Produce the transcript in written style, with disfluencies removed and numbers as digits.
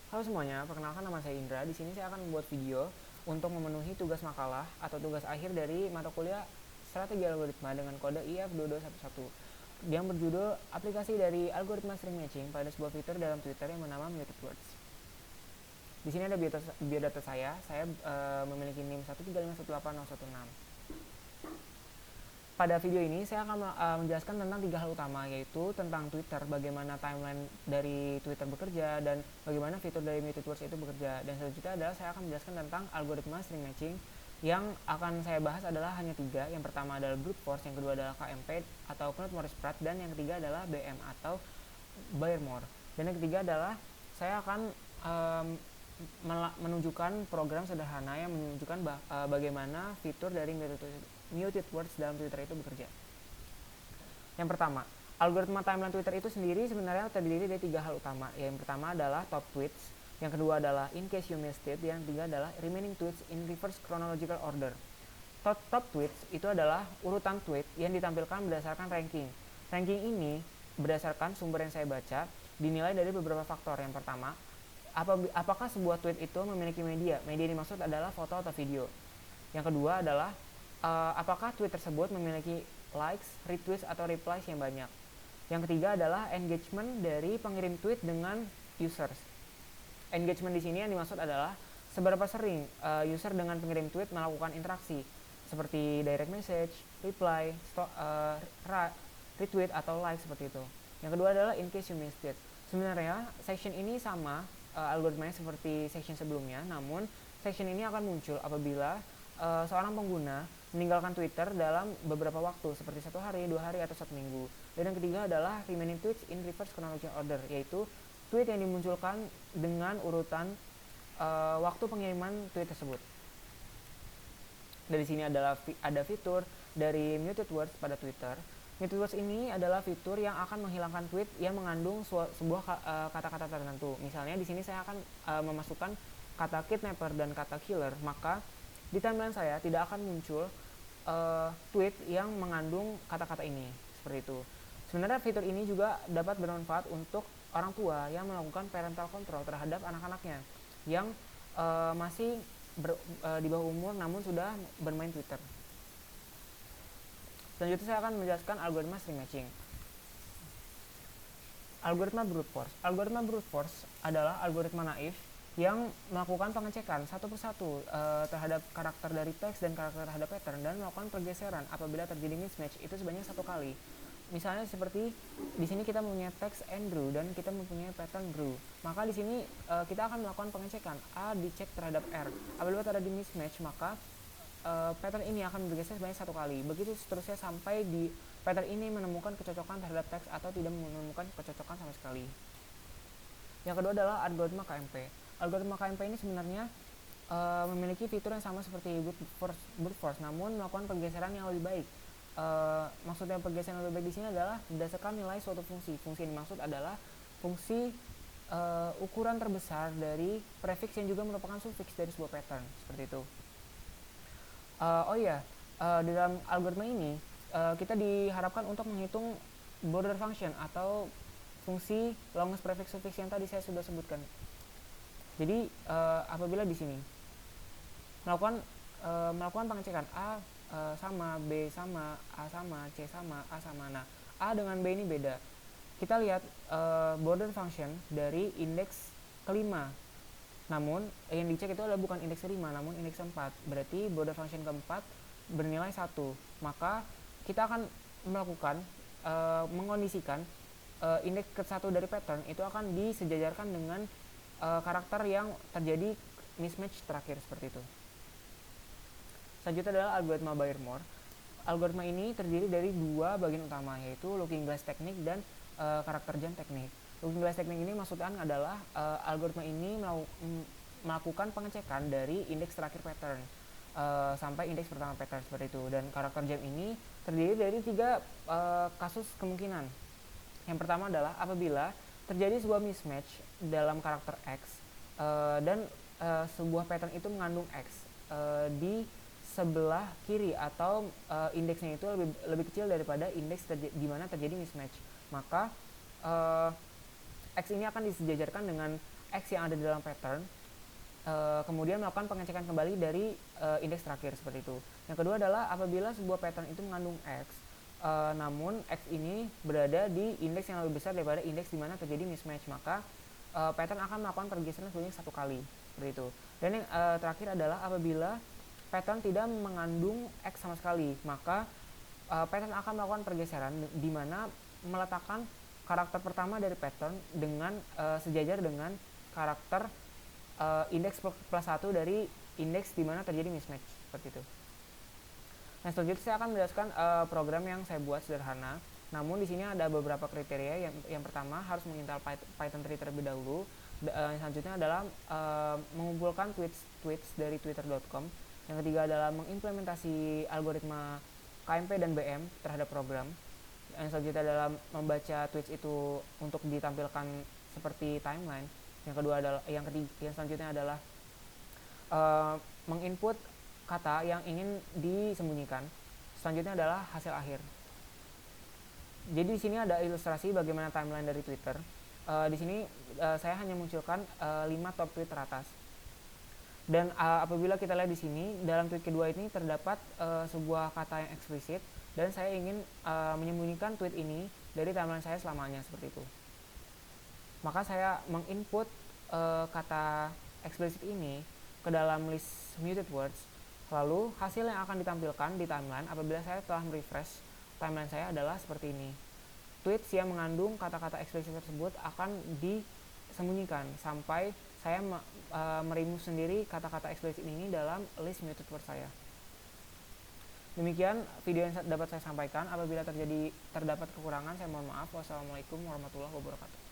Halo semuanya, perkenalkan nama saya Indra. Di sini saya akan membuat video untuk memenuhi tugas makalah atau tugas akhir dari mata kuliah Strategi Algoritma dengan kode IF2211 yang berjudul aplikasi dari algoritma string matching pada sebuah fitur dalam Twitter yang bernama Muted Words. Di sini ada biodata saya. Saya memiliki NIM 135181016. Pada video ini saya akan menjelaskan tentang 3 hal utama, yaitu tentang Twitter, bagaimana timeline dari Twitter bekerja, dan bagaimana fitur dari Muted Words itu bekerja. Dan selanjutnya adalah saya akan menjelaskan tentang algoritma string matching. Yang akan saya bahas adalah hanya 3. Yang pertama adalah brute force, yang kedua adalah KMP atau Knut-Morris-Pratt, dan yang ketiga adalah BM atau Bayer-Moore. Dan yang ketiga adalah saya akan menunjukkan program sederhana yang menunjukkan bagaimana fitur dari Muted Words dalam Twitter itu bekerja. Yang pertama, algoritma timeline Twitter itu sendiri sebenarnya terdiri dari 3 hal utama. Yang pertama adalah top tweets, yang kedua adalah in case you missed it, yang ketiga adalah remaining tweets in reverse chronological order. Top tweets itu adalah urutan tweet yang ditampilkan berdasarkan ranking. Ranking ini berdasarkan sumber yang saya baca dinilai dari beberapa faktor. Yang pertama, apakah sebuah tweet itu memiliki media? Media yang dimaksud adalah foto atau video. Yang kedua adalah apakah tweet tersebut memiliki likes, retweets, atau replies yang banyak. Yang ketiga adalah engagement dari pengirim tweet dengan users. Engagement di sini yang dimaksud adalah seberapa sering user dengan pengirim tweet melakukan interaksi seperti direct message, reply, retweet, atau like seperti itu. Yang kedua adalah in case you missed it. Sebenarnya section ini sama algoritmanya seperti section sebelumnya, namun section ini akan muncul apabila seorang pengguna meninggalkan Twitter dalam beberapa waktu seperti 1 hari, 2 hari, atau 1 minggu. Dan yang ketiga adalah remaining tweets in reverse chronological order, yaitu tweet yang dimunculkan dengan urutan waktu pengiriman tweet tersebut. Dari sini adalah ada fitur dari Muted Words pada Twitter. Muted Words ini adalah fitur yang akan menghilangkan tweet yang mengandung sebuah kata-kata tertentu. Misalnya di sini saya akan memasukkan kata kidnapper dan kata killer, maka di timeline saya tidak akan muncul tweet yang mengandung kata-kata ini, seperti itu. Sebenarnya fitur ini juga dapat bermanfaat untuk orang tua yang melakukan parental control terhadap anak-anaknya yang masih di bawah umur namun sudah bermain Twitter. Selanjutnya saya akan menjelaskan algoritma string matching. Algoritma brute force. Algoritma brute force adalah algoritma naif yang melakukan pengecekan satu persatu terhadap karakter dari teks dan karakter terhadap pattern dan melakukan pergeseran apabila terjadi mismatch itu sebanyak 1 kali. Misalnya seperti di sini kita mempunyai teks Andrew dan kita mempunyai pattern Grew. Maka di sini kita akan melakukan pengecekan A dicek terhadap R. Apabila terjadi mismatch, maka pattern ini akan bergeser sebanyak 1 kali. Begitu seterusnya sampai di pattern ini menemukan kecocokan terhadap teks atau tidak menemukan kecocokan sama sekali. Yang kedua adalah algoritma KMP. Algoritma KMP ini sebenarnya memiliki fitur yang sama seperti brute force, namun melakukan pergeseran yang lebih baik. Maksudnya pergeseran yang lebih baik di sini adalah berdasarkan nilai suatu fungsi. Fungsi yang dimaksud adalah fungsi ukuran terbesar dari prefix yang juga merupakan suffix dari sebuah pattern, seperti itu. Di dalam algoritma ini kita diharapkan untuk menghitung border function atau fungsi longest prefix suffix yang tadi saya sudah sebutkan. Jadi apabila di sini melakukan pengecekan A sama, B sama, A sama, C sama, A sama. Nah, A dengan B ini beda. Kita lihat border function dari indeks kelima. Namun yang dicek itu adalah bukan indeks 5 namun indeks 4. Berarti border function keempat bernilai 1. Maka kita akan melakukan mengkondisikan indeks ke-1 dari pattern itu akan disejajarkan dengan karakter yang terjadi mismatch terakhir, seperti itu. Selanjutnya adalah algoritma Bayer-Moore. Algoritma ini terdiri dari 2 bagian utama, yaitu looking glass technique dan karakter jam technique. Looking glass technique ini maksudnya adalah algoritma ini melakukan pengecekan dari indeks terakhir pattern sampai indeks pertama pattern, seperti itu. Dan karakter jam ini terdiri dari 3 kasus kemungkinan. Yang pertama adalah apabila terjadi sebuah mismatch dalam karakter X dan sebuah pattern itu mengandung X di sebelah kiri atau indeksnya itu lebih kecil daripada indeks di mana terjadi mismatch, maka X ini akan disejajarkan dengan X yang ada di dalam pattern, kemudian melakukan pengecekan kembali dari indeks terakhir seperti itu. Yang kedua adalah apabila sebuah pattern itu mengandung X, namun X ini berada di indeks yang lebih besar daripada indeks di mana terjadi mismatch, maka pattern akan melakukan pergeseran sebanyak 1 kali seperti itu. Dan yang terakhir adalah apabila pattern tidak mengandung X sama sekali, maka pattern akan melakukan pergeseran di mana meletakkan karakter pertama dari pattern dengan sejajar dengan karakter indeks plus 1 dari indeks di mana terjadi mismatch seperti itu. Nah, selanjutnya saya akan menjelaskan program yang saya buat sederhana. Namun di sini ada beberapa kriteria. Yang pertama harus menginstal Python 3 terlebih dahulu. Selanjutnya adalah mengumpulkan tweets dari twitter.com. Yang ketiga adalah mengimplementasi algoritma KMP dan BM terhadap program. Yang selanjutnya adalah membaca tweets itu untuk ditampilkan seperti timeline. Yang kedua adalah yang selanjutnya adalah menginput kata yang ingin disembunyikan. Selanjutnya adalah hasil akhir. Jadi di sini ada ilustrasi bagaimana timeline dari Twitter. Di sini saya hanya munculkan 5 top tweet teratas. Dan apabila kita lihat di sini dalam tweet kedua ini terdapat sebuah kata yang eksplisit dan saya ingin menyembunyikan tweet ini dari timeline saya selamanya seperti itu. Maka saya menginput kata eksplisit ini ke dalam list muted words. Lalu hasil yang akan ditampilkan di timeline apabila saya telah merefresh timeline saya adalah seperti ini. Tweets yang mengandung kata-kata eksplisit tersebut akan disembunyikan sampai saya meremove sendiri kata-kata eksplisit ini dalam list muted words saya. Demikian video yang dapat saya sampaikan. Apabila terdapat kekurangan, saya mohon maaf. Wassalamualaikum warahmatullahi wabarakatuh.